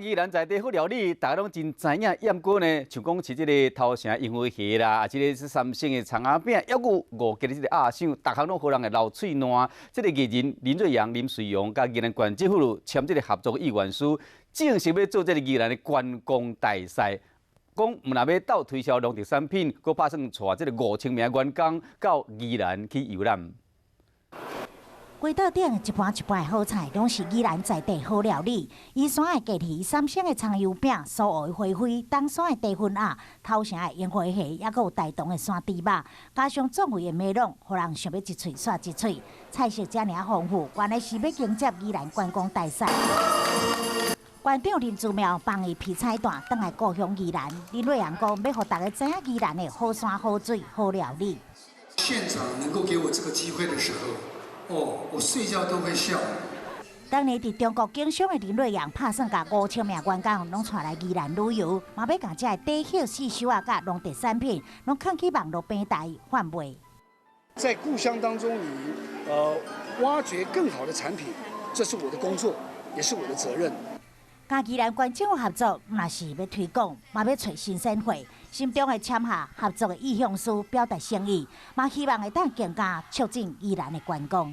宜兰在地好料理，大家拢真知影。验过呢，像讲是这个头城烟花蟹啦，啊，这个是三星的葱仔饼，还有五吉的这个鸭掌，大项拢好人的流喙烂。这个艺人林瑞阳、林水阳，甲宜兰县政府签这个合作意愿书，正式要做这个宜兰的观光大赛。讲若要斗推销农特产品，佮打算带这个5000名员工到宜兰去游览。街道顶一盘一盘的好菜，拢是宜兰在地好料理。宜山的鸡蹄、三星的葱油饼、苏澳的花灰、东山的地粉鸭、头城的烟花蟹，还佫有台东的山猪肉，加上壮味的美容，互人想要一喙煞一喙。菜色遮尔丰富，原来是要迎接宜兰观光大赛。县长林志妙帮伊批菜单，返来故乡宜兰。林瑞阳讲，要互大家知影宜兰的好山好水好料理。县长能够给我这个机会的时候，我睡觉都会笑。当年伫中国经商的林瑞阳，打算甲5000名员工拢带来宜兰旅游，嘛要甲这地蟹、四手啊、甲农特产品，拢放去网络平台贩卖。在故乡当中，你挖掘更好的产品，这是我的工作，也是我的责任。甲宜兰县政府合作，若是要推广，嘛要找新鲜货，心中会签下合作的意向书，表达诚意，嘛希望会当更加促进宜兰的观光。